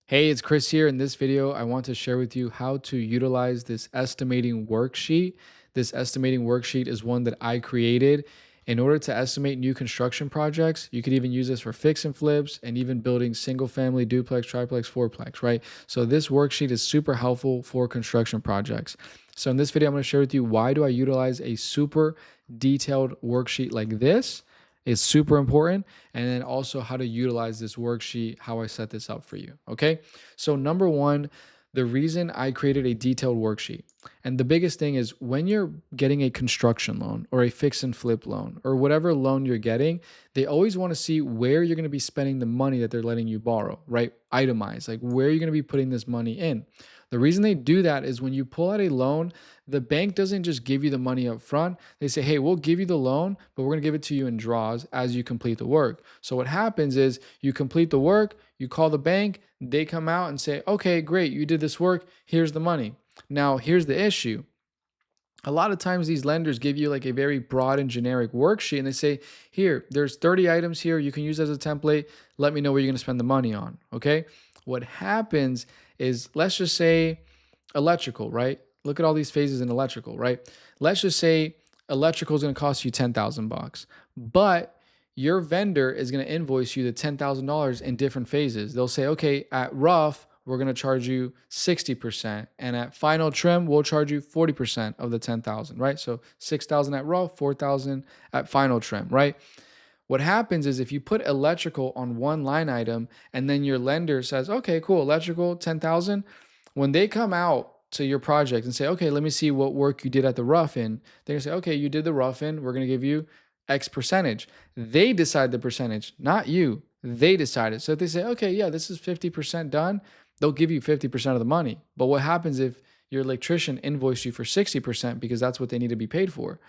Hey, it's Chris here. In this video, I want to share with you how to utilize this estimating worksheet. This estimating worksheet is one that I created in order to estimate new construction projects. You could even use this for fix and flips and even building single family, duplex, triplex, fourplex, right? So this worksheet is super helpful for construction projects. So in this video, I'm going to share with you why do I utilize a super detailed worksheet like this. It's super important. And then also how to utilize this worksheet, how I set this up for you. Okay. So, number one, the reason I created a detailed worksheet, and the biggest thing is when you're getting a construction loan or a fix and flip loan or whatever loan you're getting, they always want to see where you're going to be spending the money that they're letting you borrow, right? Itemize, like where you're going to be putting this money in. The reason they do that is when you pull out a loan, the bank doesn't just give you the money up front. They say, hey, we'll give you the loan, but we're going to give it to you in draws as you complete the work. So what happens is you complete the work, you call the bank, they come out and say, okay, great, you did this work, here's the money. Now, here's the issue. A lot of times these lenders give you like a very broad and generic worksheet and they say, here, there's 30 items here. You can use as a template. Let me know where you're going to spend the money on. Okay. What happens is, let's just say electrical, right? Look at all these phases in electrical, right? Let's just say electrical is going to cost you 10,000 bucks, but your vendor is going to invoice you the $10,000 in different phases. They'll say, okay, at rough, we're going to charge you 60%. And at final trim, we'll charge you 40% of the 10,000, right? So 6,000 at rough, 4,000 at final trim, right? What happens is if you put electrical on one line item and then your lender says, okay, cool, electrical, 10,000, when they come out to your project and say, okay, let me see what work you did at the rough in, they're gonna say, okay, you did the rough in, we're gonna give you X percentage. They decide the percentage, not you. They decide it. So if they say, okay, yeah, this is 50% done, they'll give you 50% of the money. But what happens if your electrician invoiced you for 60% because that's what they need to be paid for?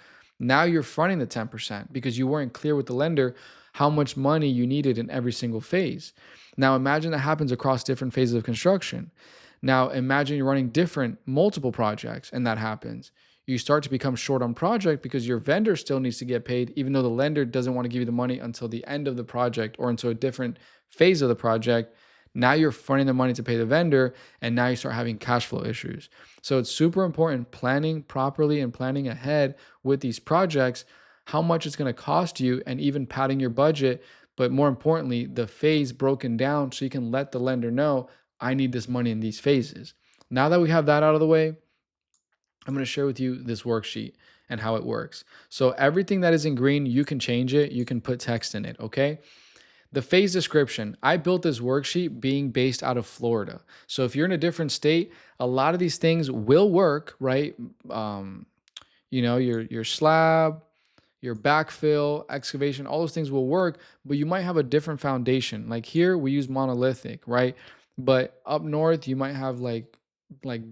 Now you're fronting the 10% because you weren't clear with the lender how much money you needed in every single phase. Now imagine that happens across different phases of construction. Now imagine you're running different multiple projects and that happens. You start to become short on project because your vendor still needs to get paid, even though the lender doesn't want to give you the money until the end of the project or until a different phase of the project. Now you're fronting the money to pay the vendor, and now you start having cash flow issues. So it's super important planning properly and planning ahead with these projects, how much it's going to cost you, and even padding your budget. But more importantly, the phase broken down so you can let the lender know, I need this money in these phases. Now that we have that out of the way, I'm going to share with you this worksheet and how it works. So everything that is in green, you can change it. You can put text in it, okay? The phase description, I built this worksheet being based out of Florida. So if you're in a different state, a lot of these things will work, right? Your slab, your backfill, excavation, all those things will work, but you might have a different foundation. Like here, we use monolithic, right? But up north, you might have like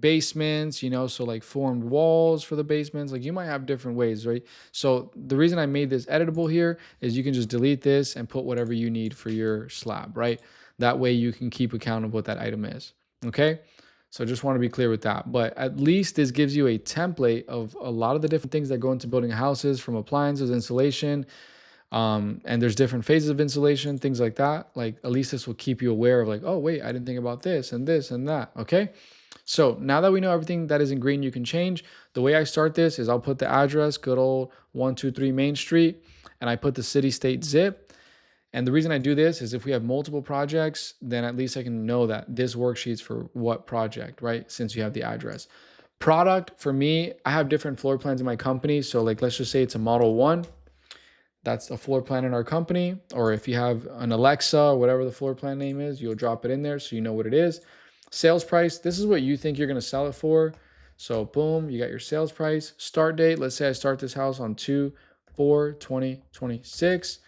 basements, so like formed walls for the basements. Like you might have different ways, right? So the reason I made this editable here is you can just delete this and put whatever you need for your slab, right? That way you can keep account of what that item is. Okay. So just want to be clear with that. But at least this gives you a template of a lot of the different things that go into building houses, from appliances, insulation, and there's different phases of insulation, things like that. Like at least this will keep you aware of like, oh wait, I didn't think about this and this and that. Okay. So now that we know everything that is in green, you can change. The way I start this is I'll put the address, good old 123 Main Street, and I put the city, state, zip. And the reason I do this is if we have multiple projects, then at least I can know that this worksheet's for what project, right? Since you have the address. Product, for me, I have different floor plans in my company. So like, let's just say it's a Model 1. That's a floor plan in our company. Or if you have an Alexa, whatever the floor plan name is, you'll drop it in there so you know what it is. Sales price, this is what you think you're going to sell it for. So boom, you got your sales price. Start date, let's say I start this house on 2/4/2026.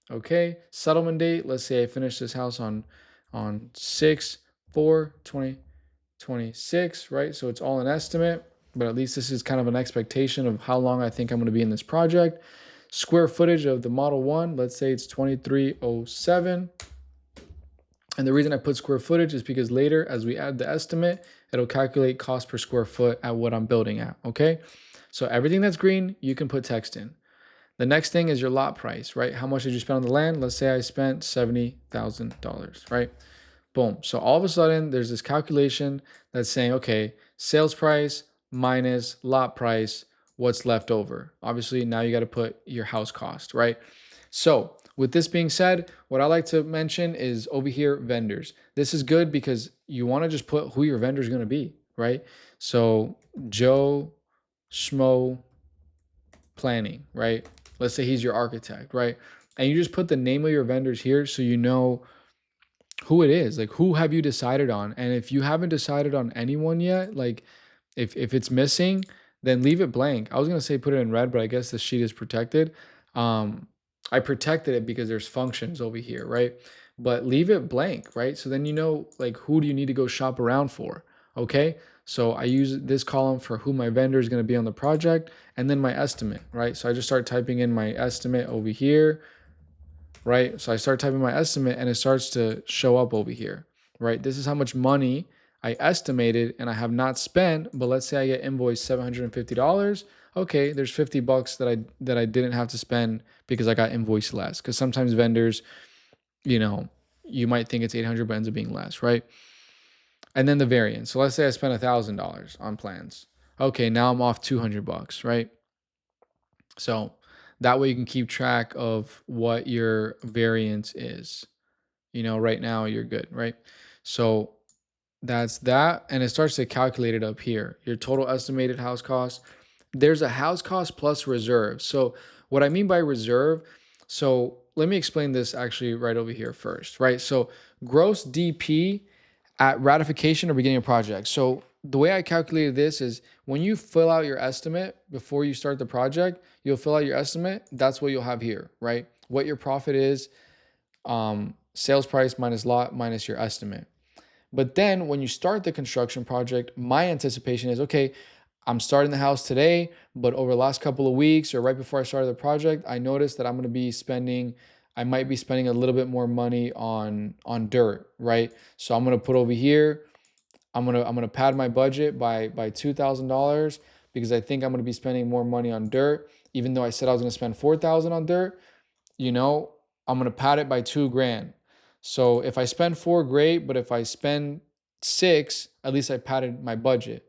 Okay, settlement date, let's say I finish this house on 6/4/2026, right? So it's all an estimate, but at least this is kind of an expectation of how long I think I'm going to be in this project. Square footage of the Model 1, let's say it's 2307. And the reason I put square footage is because later, as we add the estimate, it'll calculate cost per square foot at what I'm building at, okay? So everything that's green, you can put text in. The next thing is your lot price, right? How much did you spend on the land? Let's say I spent $70,000, right? Boom. So all of a sudden, there's this calculation that's saying, okay, sales price minus lot price, what's left over? Obviously, now you got to put your house cost, right? So with this being said, what I like to mention is over here, vendors. This is good because you want to just put who your vendor is going to be, right? So Joe Schmo Planning, right? Let's say he's your architect, right? And you just put the name of your vendors here so you know who it is. Like, who have you decided on? And if you haven't decided on anyone yet, like if it's missing, then leave it blank. I was gonna say put it in red, but I guess the sheet is protected. um I protected it because there's functions over here, right? But leave it blank, right? So then you know, like, who do you need to go shop around for? Okay, so I use this column for who my vendor is going to be on the project, and then my estimate, right? So I just start typing in my estimate over here, right? So I start typing my estimate and it starts to show up over here, right? This is how much money I estimated and I have not spent, but let's say I get invoiced $750. Okay, there's 50 bucks that I didn't have to spend because I got invoiced less. Because sometimes vendors, you know, you might think it's 800 but ends up being less, right? And then the variance. So let's say I spent $1,000 on plans. Okay, now I'm off 200 bucks, right? So that way you can keep track of what your variance is. Right now you're good, right? So that's that. And it starts to calculate it up here. Your total estimated house cost. There's a house cost plus reserve. So what I mean by reserve, so let me explain this actually right over here first, right? So gross DP at ratification or beginning of project. So the way I calculated this is when you fill out your estimate before you start the project, you'll fill out your estimate. That's what you'll have here, right? What your profit is, sales price minus lot minus your estimate. But then when you start the construction project, my anticipation is, okay, I'm starting the house today, but over the last couple of weeks or right before I started the project, I noticed that I might be spending a little bit more money on dirt, right? So I'm gonna put over here, I'm gonna pad my budget by $2,000 because I think I'm gonna be spending more money on dirt, even though I said I was gonna spend 4,000 on dirt. you know, I'm gonna pad it by 2 grand. So if I spend four, great, but if I spend six, at least I padded my budget,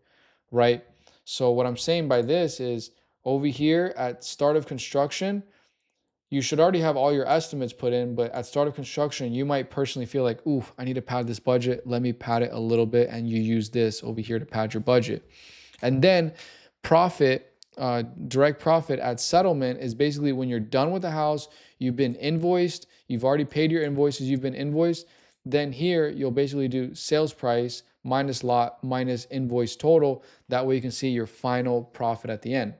right? So what I'm saying by this is over here at start of construction, you should already have all your estimates put in, but at start of construction, you might personally feel like, ooh, I need to pad this budget. Let me pad it a little bit. And you use this over here to pad your budget. And then profit, direct profit at settlement is basically when you're done with the house, you've been invoiced, you've already paid your invoices, you've been invoiced. Then here, you'll basically do sales price minus lot minus invoice total. That way you can see your final profit at the end.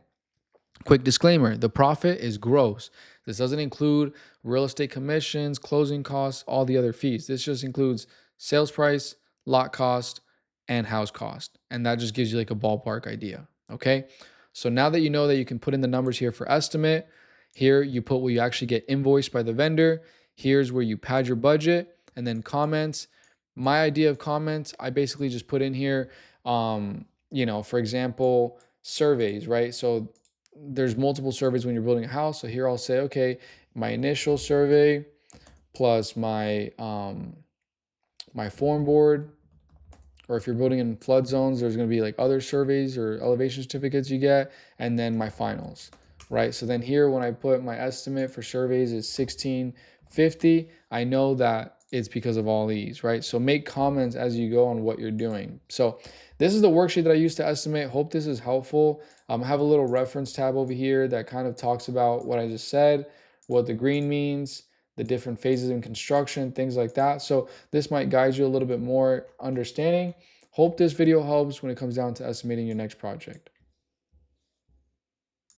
Quick disclaimer, the profit is gross. This doesn't include real estate commissions, closing costs, all the other fees. This just includes sales price, lot cost, and house cost. And that just gives you like a ballpark idea. Okay. So now that you know that you can put in the numbers here for estimate, here you put what you actually get invoiced by the vendor. Here's where you pad your budget, and then comments. My idea of comments, I basically just put in here, for example, surveys, right? So there's multiple surveys when you're building a house. So here I'll say, okay, my initial survey plus my form board, or if you're building in flood zones, there's going to be like other surveys or elevation certificates you get, and then my finals, right? So then here, when I put my estimate for surveys is 1650, I know that it's because of all these, right? So make comments as you go on what you're doing. So this is the worksheet that I use to estimate. Hope this is helpful. I have a little reference tab over here that kind of talks about what I just said, what the green means, the different phases in construction, things like that. So this might guide you a little bit more understanding. Hope this video helps when it comes down to estimating your next project.